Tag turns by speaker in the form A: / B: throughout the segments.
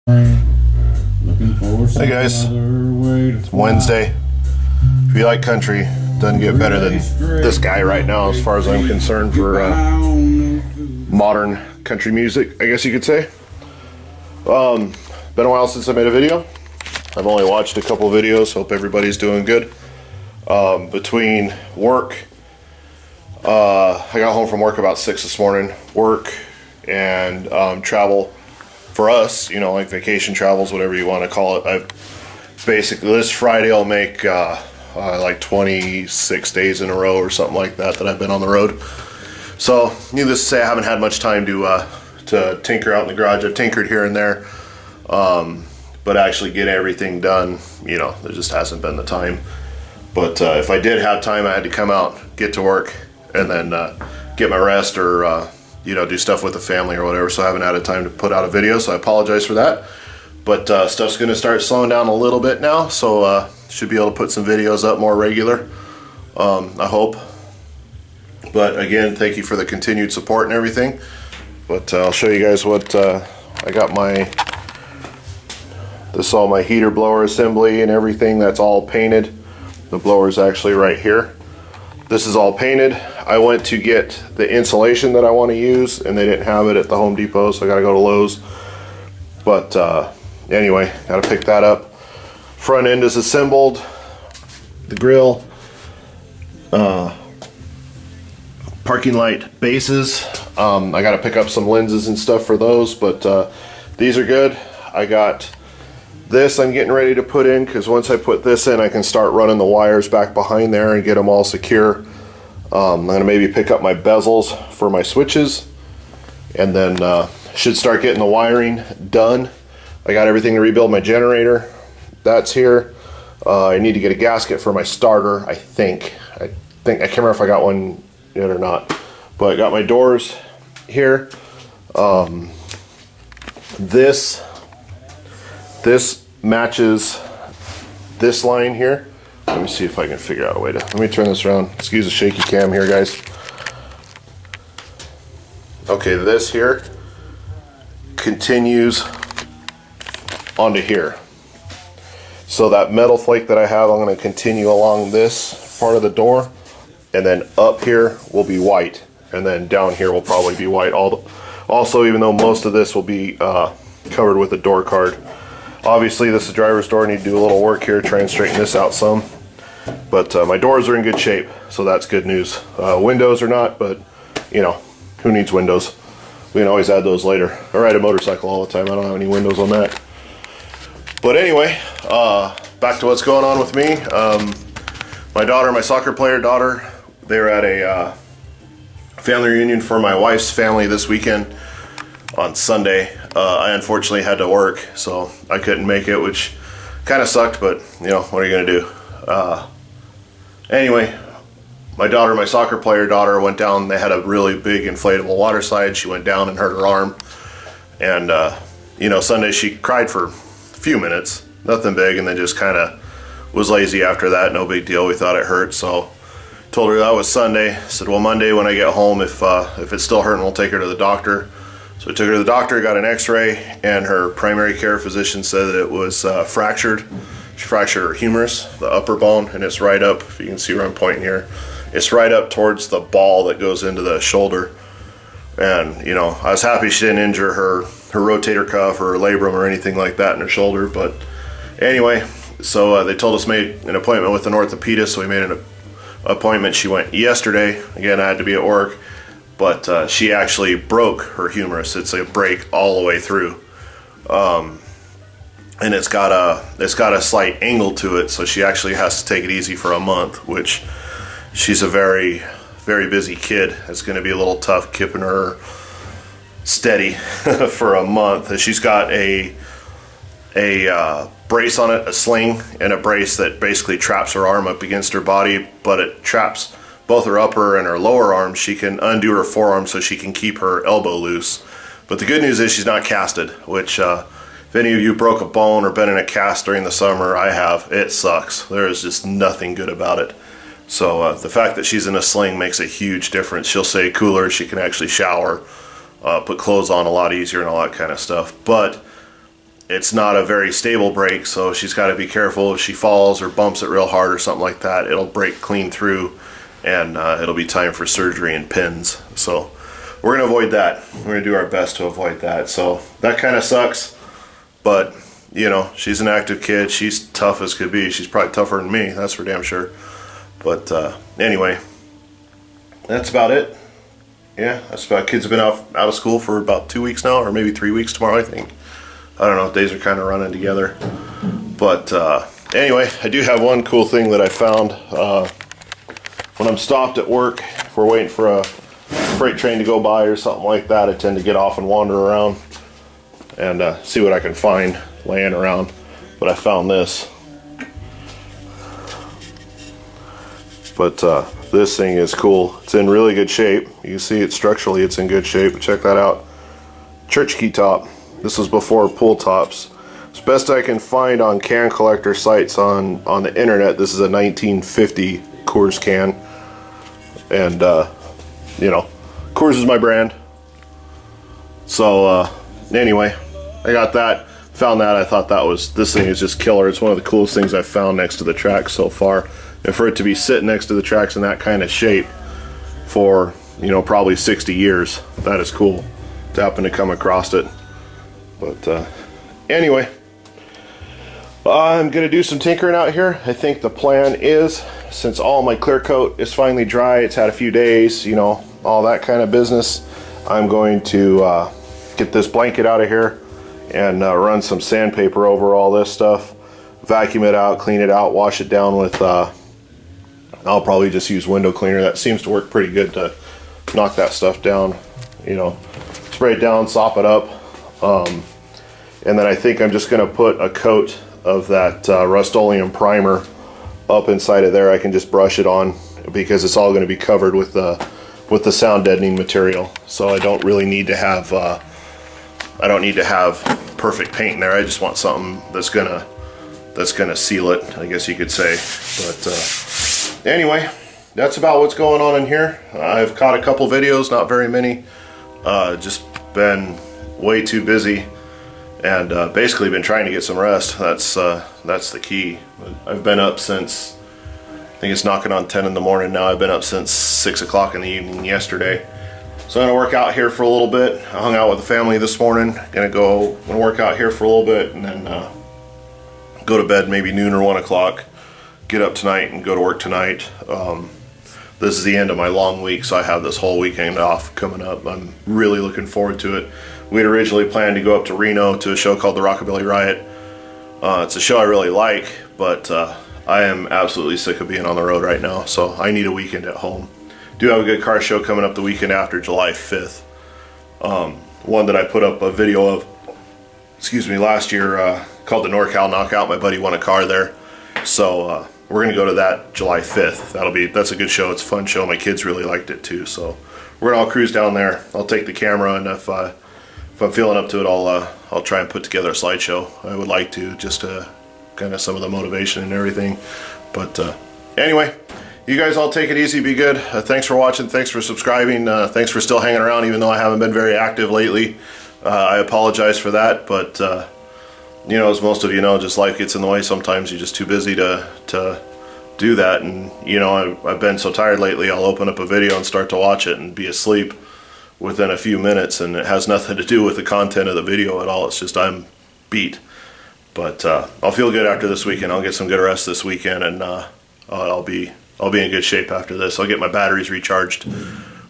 A: Hey guys, it's Wednesday. If you like country, doesn't get better than this guy right now as far as I'm concerned for modern country music, I guess you could say. Been a while since I made a video. I've only watched a couple videos. Hope everybody's doing good. Between work, I got home from work about 6 this morning. Work and travel for us, you know, like vacation travels, whatever you want to call it. I've basically, this Friday I'll make like 26 days in a row or something like that I've been on the road. So needless to say, I haven't had much time to tinker out in the garage. I've tinkered here and there, but actually get everything done, you know, there just hasn't been the time. But if I did have time, I had to come out, get to work, and then get my rest or you know, do stuff with the family or whatever, so I haven't had a time to put out a video, so I apologize for that. But stuff's gonna start slowing down a little bit now, so should be able to put some videos up more regular, I hope. But again, thank you for the continued support and everything. But I'll show you guys what I got. This is all my heater blower assembly and everything. That's all painted. The blower is actually right here. This is all painted. I went to get the insulation that I want to use and they didn't have it at the Home Depot, so I gotta go to Lowe's. But anyway, gotta pick that up. Front end is assembled. The grill, parking light bases. I gotta pick up some lenses and stuff for those, but these are good. I got this I'm getting ready to put in, because once I put this in, I can start running the wires back behind there and get them all secure. I'm gonna maybe pick up my bezels for my switches, and then should start getting the wiring done. I got everything to rebuild my generator. That's here. I need to get a gasket for my starter. I think I can't remember if I got one yet or not, but I got my doors here. This matches this line here. Let me see if I can figure out a way to, let me turn this around. Excuse the shaky cam here, guys. Okay, this here continues onto here. So that metal flake that I have, I'm going to continue along this part of the door, and then up here will be white, and then down here will probably be white. Also, even though most of this will be covered with a door card. Obviously, this is the driver's door. I need to do a little work here, try and straighten this out some. But my doors are in good shape, so that's good news. Windows are not, but you know, who needs windows? We can always add those later. I ride a motorcycle all the time. I don't have any windows on that. But anyway, back to what's going on with me. My daughter, my soccer player daughter, they were at a family reunion for my wife's family this weekend on Sunday. I unfortunately had to work, so I couldn't make it, which kind of sucked, but you know, what are you gonna do? Anyway, my daughter, my soccer player daughter, went down. They had a really big inflatable water slide. She went down and hurt her arm, and you know, Sunday she cried for a few minutes, nothing big, and then just kind of was lazy after that. No big deal. We thought it hurt, so told her that was Sunday. Said, well, Monday when I get home, if it's still hurting, we'll take her to the doctor. So I took her to the doctor, got an x-ray, and her primary care physician said that it was fractured. She fractured her humerus, the upper bone, and it's right up, if you can see where I'm pointing here, it's right up towards the ball that goes into the shoulder. And you know, I was happy she didn't injure her rotator cuff or her labrum or anything like that in her shoulder. But anyway, so they told us to make an appointment with an orthopedist, so we made an appointment. She went yesterday. Again, I had to be at work. But she actually broke her humerus. It's a break all the way through, and it's got a slight angle to it. So she actually has to take it easy for a month. Which she's a very, very busy kid. It's going to be a little tough keeping her steady for a month. And she's got a brace on it, a sling, and a brace that basically traps her arm up against her body, but it traps both her upper and her lower arms. She can undo her forearm so she can keep her elbow loose. But the good news is she's not casted, which if any of you broke a bone or been in a cast during the summer, I have, it sucks. There is just nothing good about it. So the fact that she's in a sling makes a huge difference. She'll stay cooler, she can actually shower, put clothes on a lot easier and all that kind of stuff. But it's not a very stable brake, so she's got to be careful if she falls or bumps it real hard or something like that. It'll break clean through, and it'll be time for surgery and pins. So we're going to avoid that. We're going to do our best to avoid that. So that kind of sucks, but you know, she's an active kid. She's tough as could be. She's probably tougher than me, that's for damn sure. But anyway, that's about it. Yeah, that's about. Kids have been out of school for about 2 weeks now, or maybe 3 weeks tomorrow, I think. I don't know, days are kind of running together. But anyway, I do have one cool thing that I found. When I'm stopped at work, if we're waiting for a freight train to go by or something like that, I tend to get off and wander around and see what I can find laying around. But I found this. But this thing is cool. It's in really good shape. You can see it structurally, it's in good shape. Check that out. Church key top. This was before pull tops. As best I can find on can collector sites on the internet, this is a 1950 Coors can. And, you know, Coors is my brand. So, anyway, I got that. Found that. I thought this thing is just killer. It's one of the coolest things I've found next to the tracks so far. And for it to be sitting next to the tracks in that kind of shape for, you know, probably 60 years, that is cool to happen to come across it. But anyway, I'm going to do some tinkering out here. I think the plan is, since all my clear coat is finally dry, it's had a few days, you know, all that kind of business, I'm going to get this blanket out of here and run some sandpaper over all this stuff, vacuum it out, clean it out, wash it down with, I'll probably just use window cleaner. That seems to work pretty good to knock that stuff down, you know, spray it down, sop it up. And then I think I'm just going to put a coat of that Rust-Oleum primer up inside of there. I can just brush it on because it's all going to be covered with the sound deadening material. So I don't really need to have perfect paint in there. I just want something that's gonna seal it, I guess you could say. But anyway, that's about what's going on in here. I've caught a couple videos, not very many. Just been way too busy. And basically been trying to get some rest. That's the key. I've been up since, I think it's knocking on 10 in the morning now. I've been up since 6 o'clock in the evening yesterday. So I'm gonna work out here for a little bit. I hung out with the family this morning. Gonna work out here for a little bit and then go to bed maybe noon or 1 o'clock. Get up tonight and go to work tonight. This is the end of my long week, so I have this whole weekend off coming up. I'm really looking forward to it. We had originally planned to go up to Reno to a show called the Rockabilly Riot. It's a show I really like, but I am absolutely sick of being on the road right now, so I need a weekend at home. Do have a good car show coming up the weekend after, July 5th. One that I put up a video of, last year, called the NorCal Knockout. My buddy won a car there, so we're gonna go to that July 5th. That's a good show. It's a fun show. My kids really liked it too, so we're gonna all cruise down there. I'll take the camera, and if I'm feeling up to it, I'll try and put together a slideshow. I would like to, just to kind of some of the motivation and everything. But anyway, you guys all take it easy, be good. Thanks for watching, thanks for subscribing, thanks for still hanging around even though I haven't been very active lately. I apologize for that, but you know, as most of you know, just life gets in the way sometimes. You're just too busy to do that, and you know, I've been so tired lately, I'll open up a video and start to watch it and be asleep within a few minutes, and it has nothing to do with the content of the video at all. It's just I'm beat. But I'll feel good after this weekend. I'll get some good rest this weekend, and I'll be in good shape after this. I'll get my batteries recharged,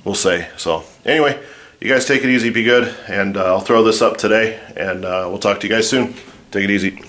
A: we'll say. So anyway, you guys take it easy, be good, and I'll throw this up today, and we'll talk to you guys soon. Take it easy.